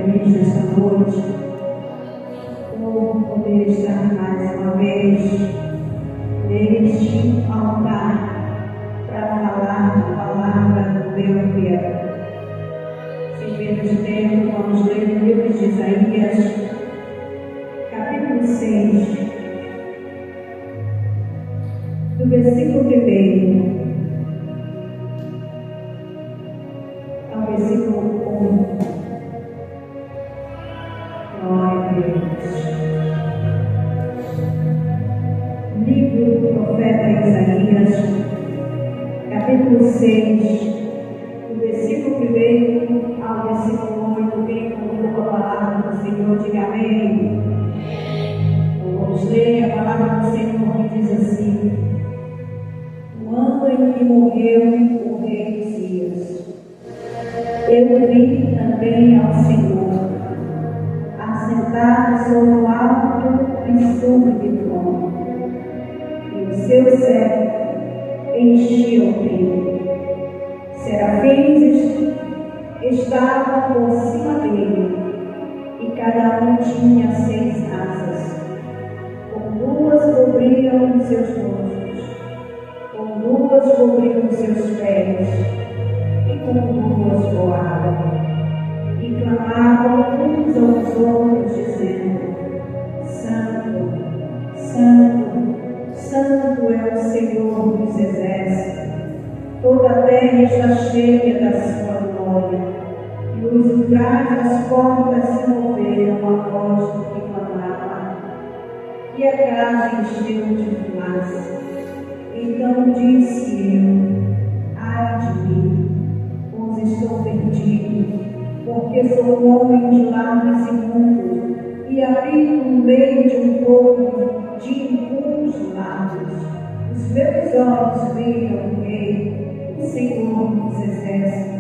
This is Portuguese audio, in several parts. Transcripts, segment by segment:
feliz nesta noite por poder estar mais uma vez neste altar para falar a palavra do meu Deus. Se tivermos tempo, vamos ler o livro de Isaías, capítulo 6, do versículo 1 ao versículo 1. Glória a Deus. Livro do profeta Isaías, capítulo 6, do versículo 1 ao versículo 8. Quem concluiu a palavra do Senhor, diga amém. Vamos ler a palavra do Senhor que diz assim: no ano em que morreu o rei Uzias, eu vi também ao Senhor assentado sobre o alto e sublime trono, e o seu cetro enchia o templo. Serafins estavam por cima dele, e cada um tinha 6 asas. Com 2 cobriam os seus rostos, com 2 cobriam os seus pés, e com 2 voavam. E clamavam uns aos outros, dizendo: Santo, Santo, Santo é o Senhor dos exércitos. Toda a terra está cheia da sua glória. E os umbrais das portas se moveram a voz do que clamava, e a casa encheu de fumaça. Então disse eu: ai de mim, pois estou perdido, porque sou um homem de lábios imundos, e habito no meio de um povo de impuros lábios. Os meus olhos viram o Rei, o Senhor dos exércitos.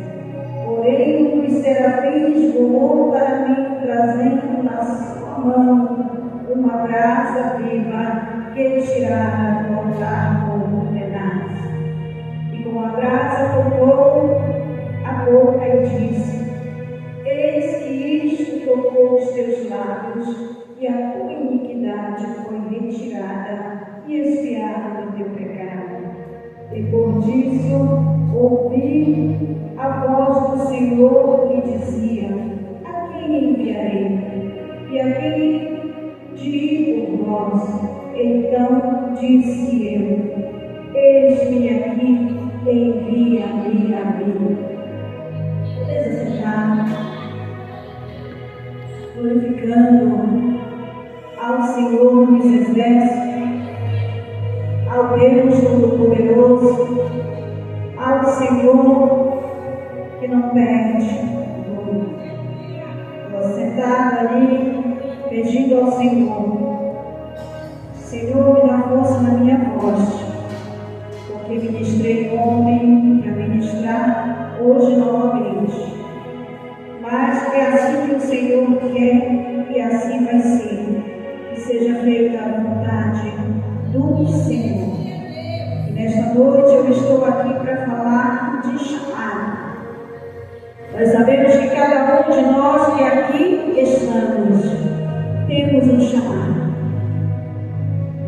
Porém, os serafins voou para mim, trazendo na sua mão uma brasa viva que tirara do altar com um pedaço. E com a brasa tocou a boca e disse: eis que isto tocou os teus lábios, e a tua iniquidade foi retirada e expiada do teu pecado. Depois disso, ouvi a voz do Senhor que dizia: a quem enviarei? E a quem de por nós? Então disse eu: eis-me aqui, envia-me a mim. Desejar, glorificando ao Senhor dos exércitos, ao Deus Todo-Poderoso, ao Senhor que não perde. Estou sentada ali pedindo ao Senhor: Senhor, me dá força na minha voz, porque ministrei ontem para ministrar hoje novamente. Mas é assim que o Senhor quer, e assim vai ser. Que seja feita a vontade do Senhor. E nesta noite eu estou aqui para falar de chamado. Nós sabemos que cada um de nós que aqui estamos, temos um chamado.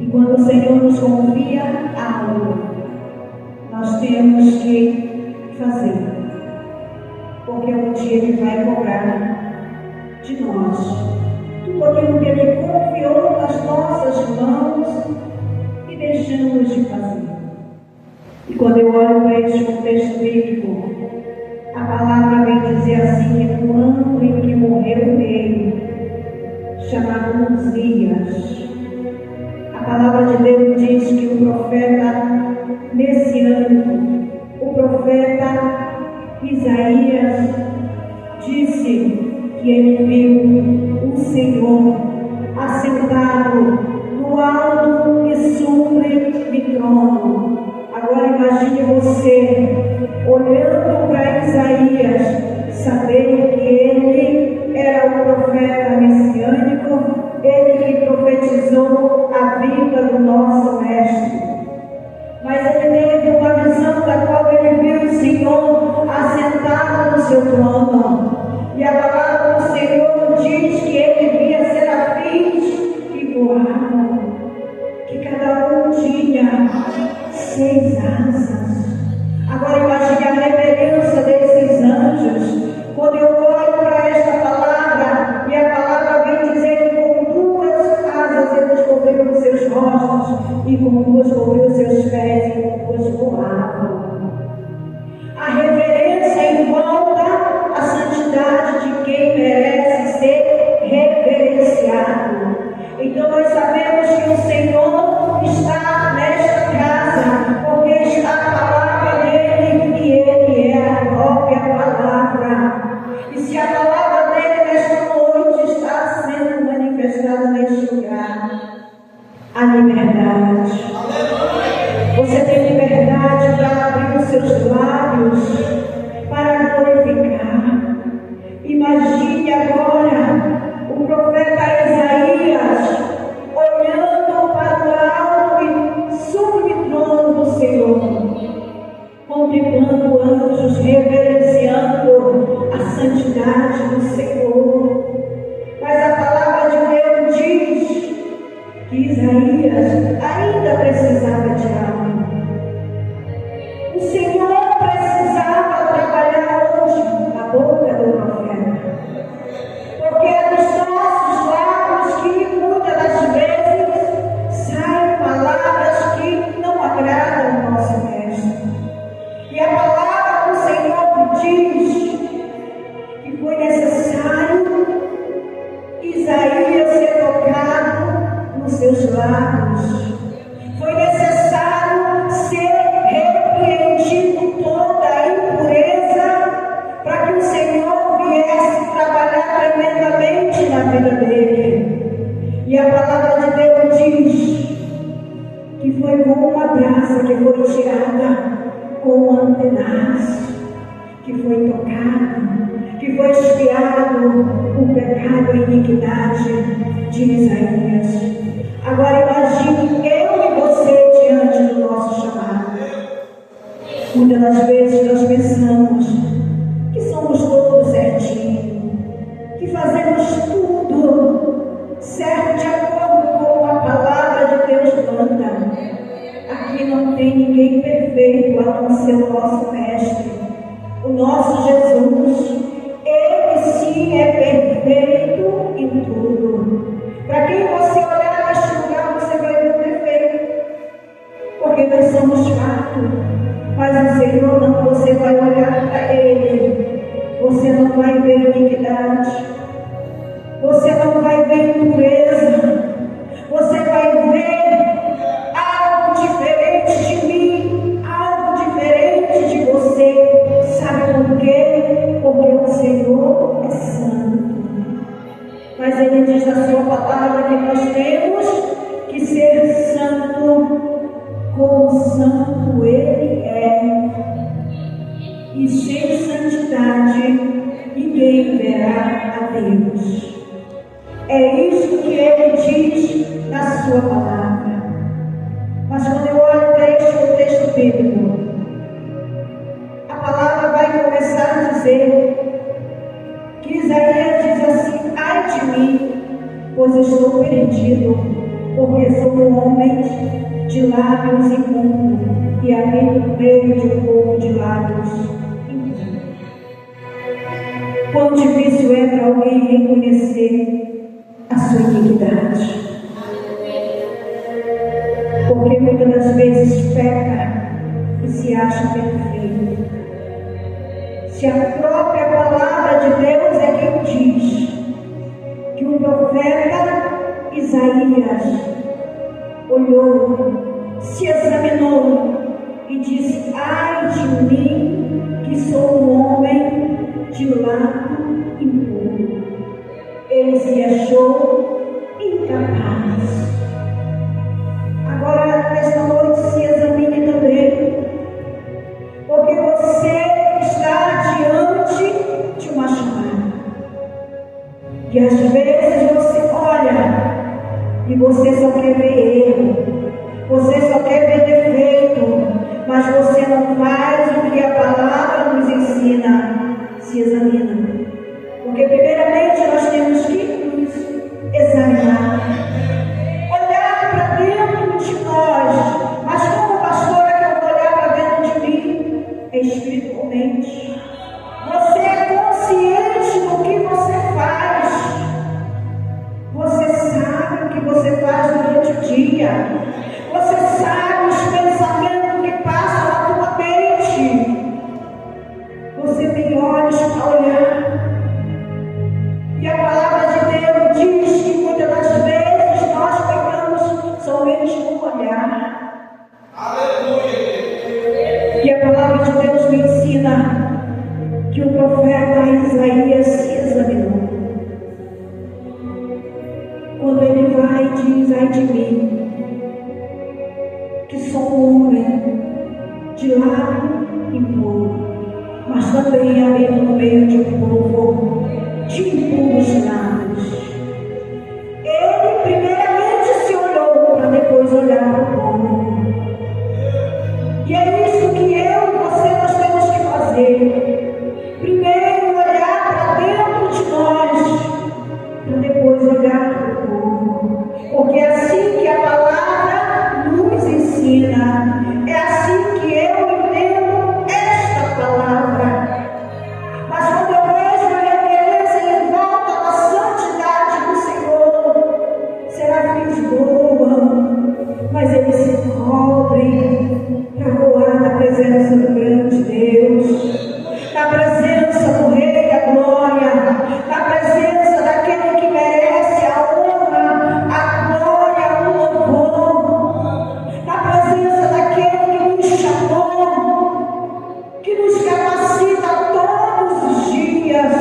E quando o Senhor nos confia algo, nós temos que fazer. Porque um dia Ele vai cobrar de nós tudo aquilo que Ele confiou nas nossas mãos e deixamos de fazer. E quando eu olho para este contexto bíblico, a palavra vem dizer assim: que no ano em que morreu o rei, chamado Uzias, a palavra de Deus diz que o profeta messiânico, o profeta Isaías, disse que ele viu o Senhor assentado no alto e sublime trono. Agora imagine você olhando para Isaías, sabendo que ele era o profeta messiânico, ele que profetizou a vida do nosso mestre. Mas ele teve uma visão da qual ele viu o Senhor assentado no seu trono. E a palavra do Senhor e como vos cobriu os seus pés e como vos voavam. A reverência envolta a santidade de quem merece ser reverenciado. Então nós sabemos que o Senhor está nesta casa, porque está a palavra dele e ele é a própria palavra. E se a palavra dele nesta noite está sendo manifestada neste lugar, a liberdade. Você tem liberdade para abrir os seus lábios para glorificar. Imagine agora o profeta Isaías olhando para o alto e sublime trono do Senhor, contemplando anjos, reverenciando a santidade do Senhor. Mas a palavra de Deus diz que Isaías ainda precisava de algo. O Senhor precisava trabalhar hoje a boca do profeta, porque é dos nossos lábios que muitas das vezes saem palavras que não agradam ao nosso mestre. E a palavra do Senhor diz que foi necessário Isaías ser tocado nos seus lábios. Foi necessário ser repreendido toda a impureza para que o Senhor viesse trabalhar tremendamente na vida dele. E a palavra de Deus diz que foi como uma brasa que foi tirada com antenas, que foi tocado, que foi expiado o pecado e a iniquidade de Isaías. Agora imagine eu e você diante do nosso chamado. Muitas das vezes nós pensamos que somos todos certinhos, que fazemos tudo certo de acordo com a palavra de Deus manda. Aqui não tem ninguém perfeito a não ser o nosso mestre, o nosso Jesus. Ele sim é perfeito em tudo. Para quem você olhar neste lugar, você vai ver o defeito, porque nós somos fatos. Mas o Senhor não, você vai olhar para Ele, você não vai ver iniquidade, você não vai ver impureza, você vai ver algo diferente de mim, algo diferente de você. Sabe por quê? Porque o Senhor é santo. Mas Ele diz na sua palavra que nós temos que ser santo como santo Ele é. E sem santidade ninguém verá a Deus. É isso que Ele diz na sua palavra. Mas quando eu olho para este texto bíblico, a palavra vai começar a dizer que Isaías diz assim: ai de mim, pois estou perdido, porque sou um homem de lábios imundos e habito no meio de um povo de lábios imundos. Quão difícil é para alguém reconhecer a sua iniquidade, porque muitas das vezes peca e se acha perfeito. Se a própria palavra de Deus é quem diz que o profeta Isaías olhou, se examinou e disse: ai de mim, que sou um homem de lábio impuro. Ele se achou incapaz. Agora, nesta noite, se examine também, porque você está diante de uma chamada. E às vezes você olha e você só quer ver erro, você só quer ver defeito, mas você não faz o que a palavra nos ensina. Se examina, porque primeiramente nós temos que nos examinar, olhar para dentro de nós. Mas como pastora, que eu vou olhar para dentro de mim espiritualmente. Você é consciente do que você faz, você sabe o que você faz durante o dia, você quando ele vai e diz: ai de mim, que sou um homem de lábio impuro, mas também habito no meio de um povo de impuros lábios. Ele primeiramente se olhou para depois olhar para o povo. E é isso que eu e você nós temos que fazer. Primeiro olhar para dentro de nós, para depois olhar para o povo. Porque é assim que a palavra nos ensina. É assim que eu entendo esta palavra. Mas quando eu vejo a reverência em volta da santidade do Senhor, será que Lisboa, mas ele se cobre para voar na presença do grande Deus, na presença do Rei da Glória, na presença daquele que merece a honra, a glória, o louvor, na presença daquele que nos chamou, que nos capacita todos os dias.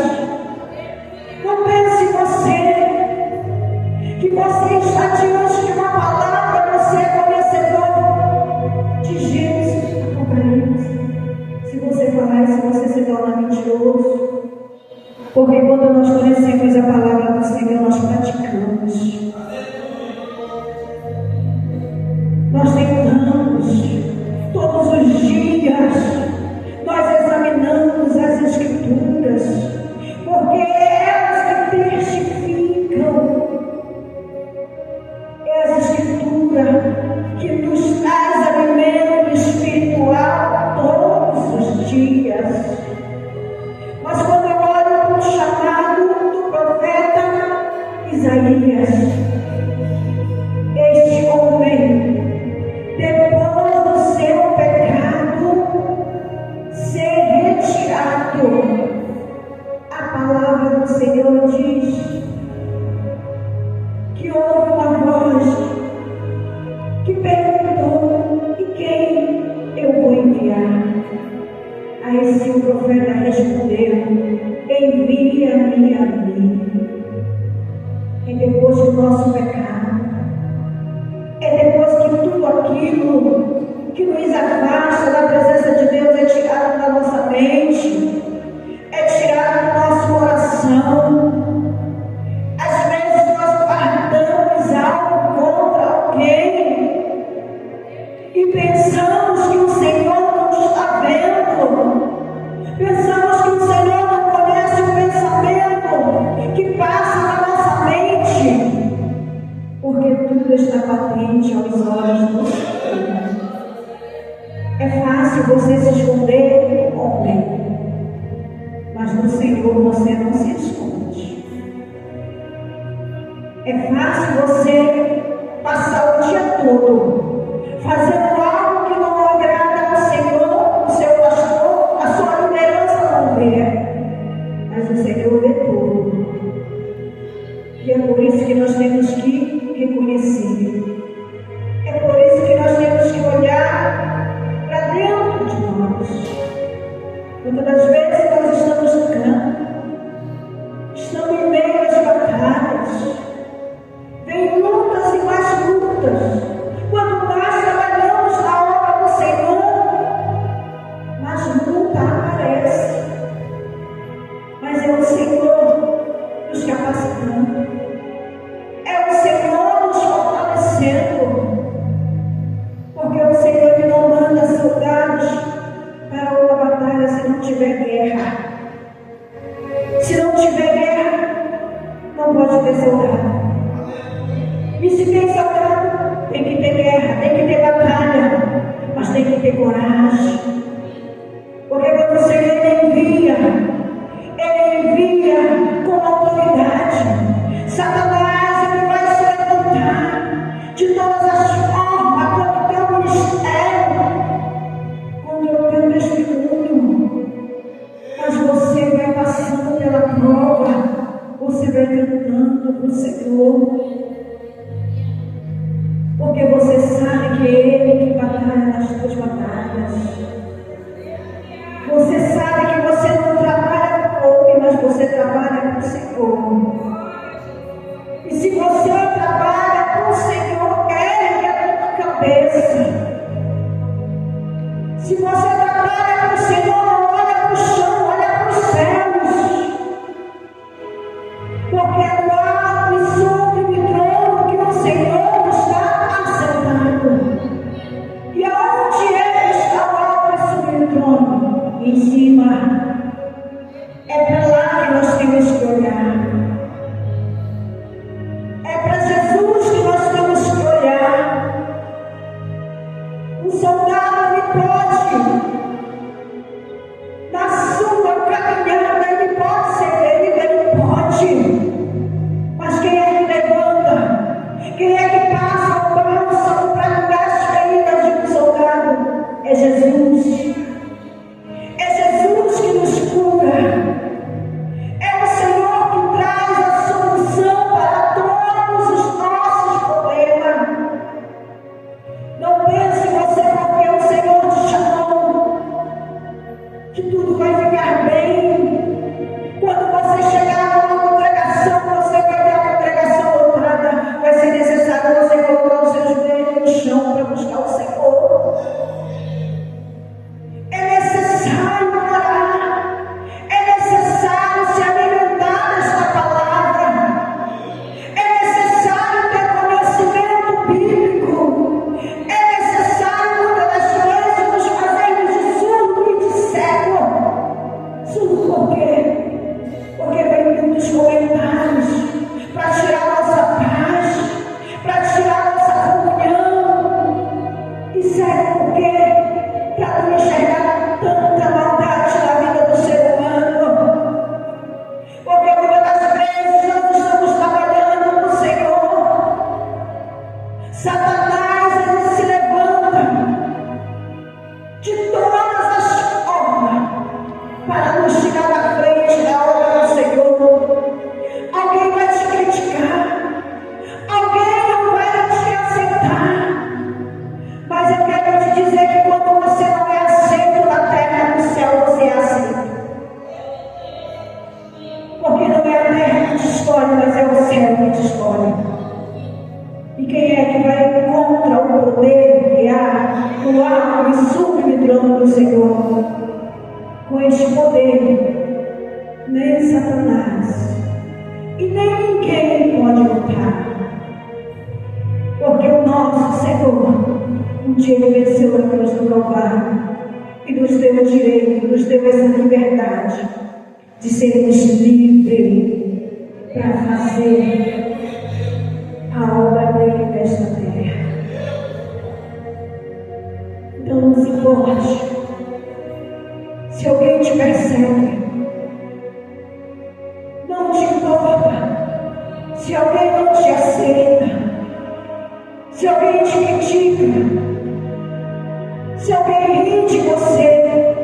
Não pense você, que você está diante de uma palavra, você é conhecedor de Gênesis, Apocalipse. Se você falar isso, você se torna mentiroso. Porque quando nós conhecemos a palavra do Senhor, nós praticamos. Nós tentamos, todos os dias, nós examinamos as Escrituras, porque é elas que testificam. É a Escritura que nos traz alimento espiritual todos os dias. Mas quando eu olho para o chamado do profeta Isaías, este homem, depois do seu pecado ser retirado, a palavra do Senhor diz que houve uma voz que perguntou: e quem eu vou enviar? A esse o profeta respondeu: envia-me a mim. E depois do nosso pecado, é depois que tudo aquilo que nos afasta da presença de Deus é tirado da nossa mente, é tirado do nosso coração. Às vezes nós guardamos algo contra alguém e pensamos que o Senhor não está vendo. Pensamos que o Senhor não conhece o pensamento que passa na nossa mente, porque tudo está patente aos olhos do Senhor. É fácil você se esconder do homem, mas no Senhor você não se esconde. É fácil você passar o dia todo fazendo algo que não agrada ao Senhor, o seu pastor, a sua liderança não vê, mas o Senhor vê tudo. E é por isso que nós temos que reconhecer. É por isso que nós temos que olhar para dentro de nós. Muitas das vezes nós estamos no campo, estamos em meio às batalhas, vem lutas e mais lutas. Quando nós trabalhamos na obra do Senhor, mais luta aparece. Mas é o Senhor nos capacitando, é o Senhor nos fortalecendo, porque o Senhor ele não manda soldados para uma batalha se não tiver guerra. Se não tiver guerra, não pode ter soldado. E se tem soldado, tem que ter guerra, tem que ter batalha, mas tem que ter coragem. Porque quando o Senhor ele envia com autoridade. Satanás ele vai se levantar de todas as formas contra o teu ministério, contra o teu testemunho. Mas você vai passando pela prova, você vai cantando para o Senhor. Porque você sabe que é Ele que batalha nas suas batalhas. Você sabe que você não trabalha para o homem, mas você trabalha para o Senhor. E se você cabeça. Se você trabalha com o Senhor, não olha para o chão, olha para os céus. Porque é no alto e sublime trono que o Senhor está assentado. E aonde Ele está, o alto e sublime trono? Em cima. É para lá que nós temos que olhar. É para Jesus que nós temos que olhar. Um soldado, ele pode, na sua caminhada, ele pode ser ferido, ele pode. Mas quem é que levanta? Quem é que passa o bálsamo para curar as feridas de um soldado? É Jesus. É Jesus que nos cura. É o Senhor que traz a solução para todos os nossos problemas. Não pense você, porque o Senhor te chamou, que tudo vai ficar bem. Quando você chegar numa congregação, você vai ver a congregação lotada. Vai ser necessário você colocar os seus joelhos no chão para buscar o Senhor. É necessário orar. É necessário se alimentar desta palavra. É necessário ter conhecimento bíblico. É necessário muitas das vezes nos fazermos de surdo e de cego. Surdo por quê? Porque vem muitos comentários para tirar nossa paz, para tirar nossa comunhão. E cego por quê? Para não enxergar tanta maldade na vida do ser humano. Porque muitas das vezes nós estamos trabalhando com o Senhor. Satanás, ele se levanta de todas as formas para nos tirar da frente da obra do Senhor. Alguém vai te criticar, alguém não vai te aceitar. Mas eu quero te dizer que quando você não é aceito na terra, no céu você é aceito. Porque não é a terra que te escolhe, mas é o céu que te escolhe. E quem é que vai contra o poder que há no alto e sublime trono do Senhor? Com este poder, nem Satanás e nem ninguém pode lutar. Porque o nosso Senhor, um dia ele venceu a cruz do Calvário e nos deu o direito, nos deu essa liberdade de sermos livres para fazer a obra dele nesta terra. Então não se importe se alguém te persegue, não te importa se alguém não te aceita, se alguém te critica, se alguém ri de você.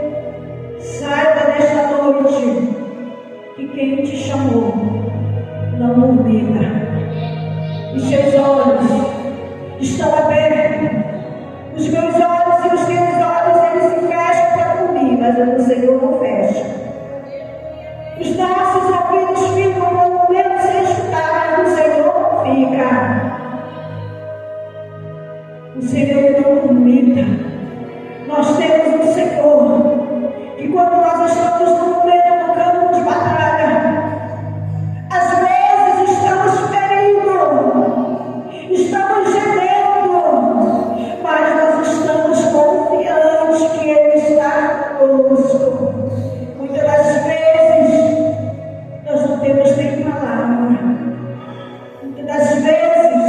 Saiba nesta noite que quem te chamou não dormita. Os seus olhos estão abertos. Os meus olhos e os teus olhos, eles se fecham para dormir, mas o do Senhor não fecha. Os nossos ouvidos ficam com medo sem escutar, mas o Senhor não fica. O Senhor não dormita. Nós temos um Senhor que quando nós estamos no momento do campo de batalha, às vezes estamos ferindo, estamos gemendo, mas nós estamos confiantes que Ele está conosco. Muitas das vezes nós não temos nem palavra. Muitas das vezes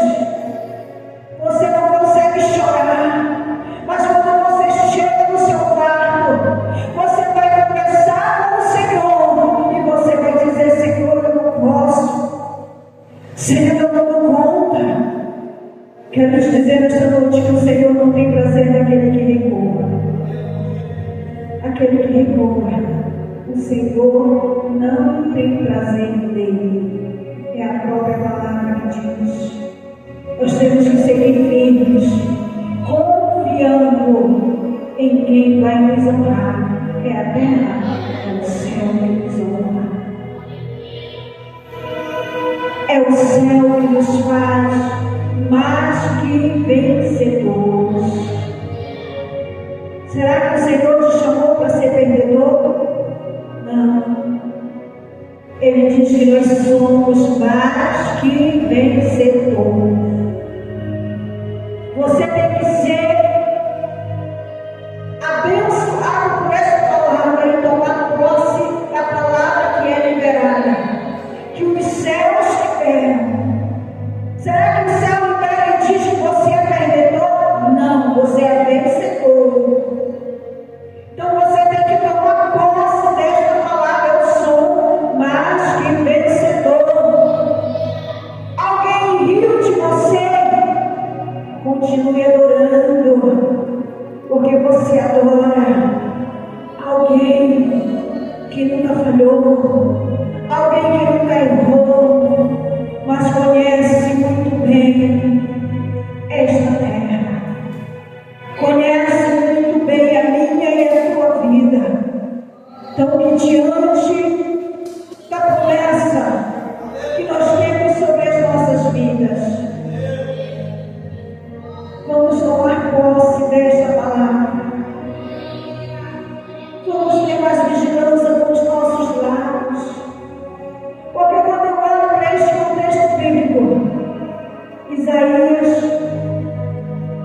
você não consegue chorar, mas quando você chega no seu quarto, você vai conversar com o Senhor e você vai dizer: Senhor, eu não posso, Senhor, eu não dou conta. Quero te dizer nesta noite que o Senhor não tem prazer naquele que recua. Aquele que recua, o Senhor não tem prazer nele. É a própria palavra que diz. Nós temos que seguir firmes, confiando em quem vai nos honrar. É a terra, é o céu que nos honra. É o céu que nos faz mais que vencedor. Continue adorando, porque você adora alguém que nunca falhou, alguém que nunca errou, mas conhece muito bem esta terra, conhece muito bem a minha e a tua vida. Então, que diante da promessa que nós temos sobre as nossas vidas, vamos tomar posse desta palavra. Vamos ter mais vigilância com os nossos lábios. Porque quando eu olho para este contexto bíblico, Isaías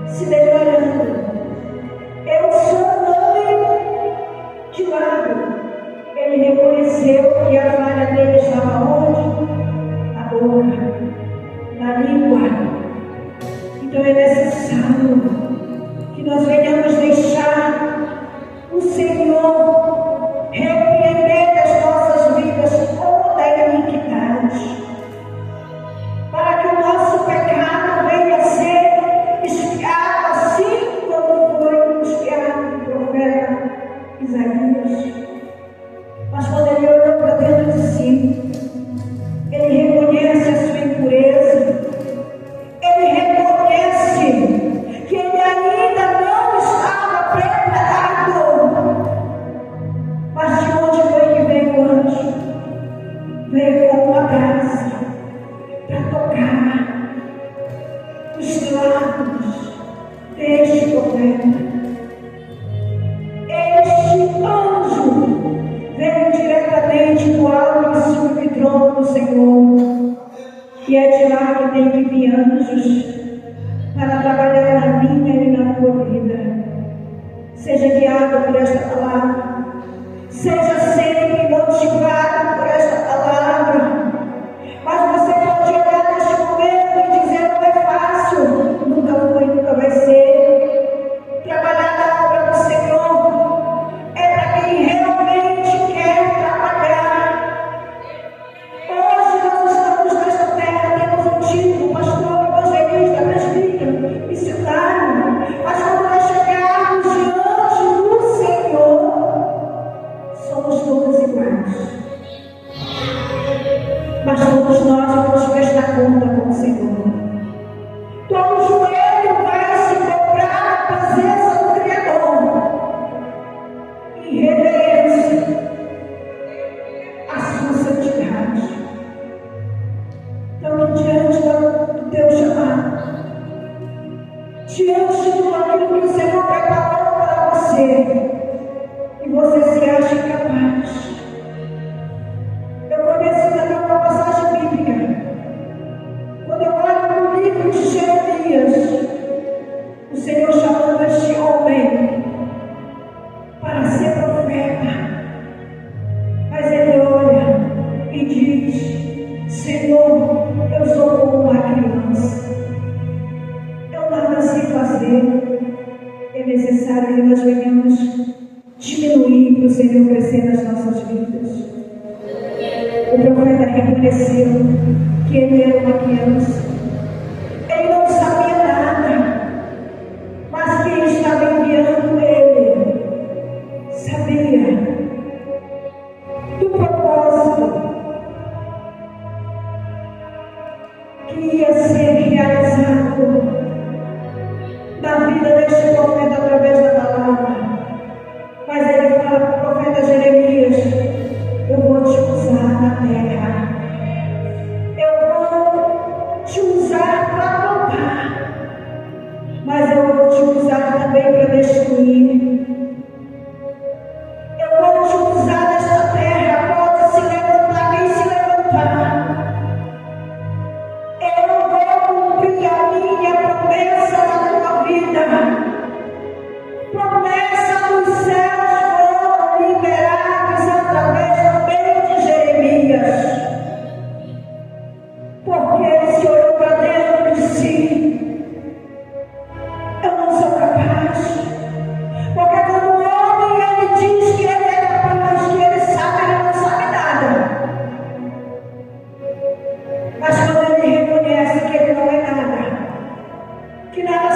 se declarando: eu sou um homem de lábio. Ele reconheceu que a falha dele estava onde? Na boca, na língua. Então é necessário que nós venhamos deixar o Senhor repreender das nossas vidas toda a iniquidade, para que o nosso pecado venha a ser espiado, assim como foi espiado o profeta Isaías. Mas quando ele olhou para dentro de si, ele reconhece a sua impureza, ele reconhece que ele ainda não estava preparado. Mas de onde foi que veio o anjo? Veio com uma graça para tocar os lábios deste profeta. Este anjo veio diretamente do alto e sublime trono do Senhor, e é de lá que tem que vir anjos para trabalhar na minha e na tua vida. Seja guiado por esta palavra, seja sempre motivado por esta palavra. Mas você pode olhar neste momento e dizer: não é fácil, nunca foi, nunca vai ser. Trabalhar na obra do Senhor é para quem realmente quer trabalhar. Hoje nós estamos nesta terra, temos um título: pastor, evangelista, presbítero, missionário. Mas quando nós chegarmos diante do Senhor, somos todos iguais. Mas todos nós vamos prestar conta com o Senhor. Todo joelho vai se dobrar na presença do Criador, em reverência à sua santidade. Então, diante do teu chamado, diante de tudo aquilo que o Senhor preparou para você, e você se acha incapaz, eu conheço também uma passagem bíblica. Quando eu olho para o livro de Jeremias, o Senhor chamando este homem para ser profeta, mas ele olha e diz: Senhor, eu sou como uma criança, eu nada sei fazer. É necessário que nós venhamos diminuir para o Senhor crescer nas nossas vidas. O profeta reconheceu que ele era uma criança, ele não sabia nada, mas quem estava enviando ele sabia do propósito que ia ser realizado na vida deste profeta através da palavra. Mas ele fala para o profeta Jeremias: eu vou te usar na terra, eu vou te usar para plantar, mas eu vou te usar também para destruir. Eu vou te usar nesta terra, pode se levantar quem se levantar. Eu vou cumprir a minha promessa na tua vida. Promessa dos céus foram liberadas através também de Jeremias, porque ele se olhou para dentro de si: eu não sou capaz. Porque quando o homem ele diz que ele é capaz, que ele não sabe nada. Mas quando ele reconhece que ele não é nada, que nada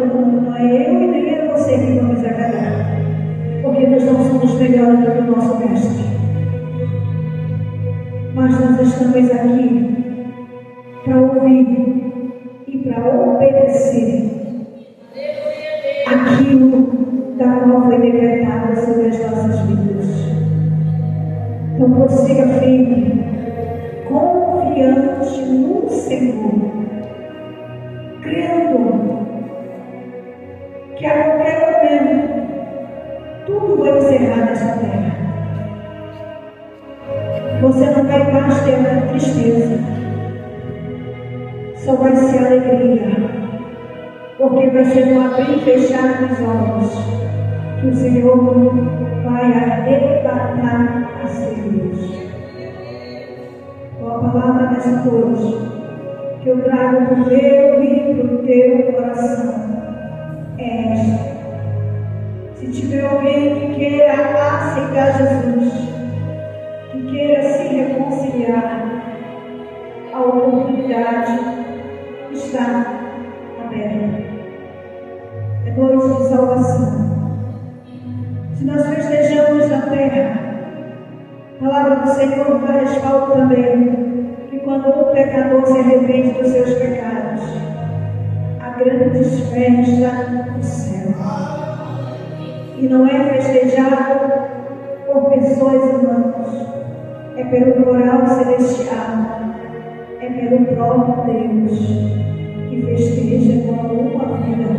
do mundo. Não é eu e nem é você que vamos agradar, porque nós não somos melhores do que o nosso mestre. Mas nós estamos aqui para ouvir e para obedecer aquilo da qual foi decretado sobre as nossas vidas. Então prossiga firme, confiante no Senhor, crendo que a qualquer momento tudo vai encerrar nesta terra. Você não vai mais ter tristeza, só vai ser alegria, porque vai ser no abrir e fechar dos olhos que o Senhor vai arrebatar as feridas. Com a palavra nessa noite que eu trago para o meu e para o teu coração é esta: se tiver alguém que queira aceitar Jesus, que queira se reconciliar, a oportunidade está aberta. É noite de salvação. Se nós festejamos na terra, a palavra do Senhor dá respaldo também que quando o pecador se arrepende dos seus pecados, a grande festa no céu. E não é festejado por pessoas humanas, é pelo coral celestial, é pelo próprio Deus que festeja quando uma vida,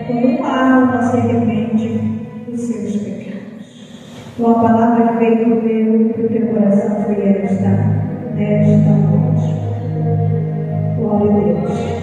quando uma alma se arrepende dos seus pecados. Então a palavra que veio do meu para o teu coração foi esta, nesta noite. Glória a Deus.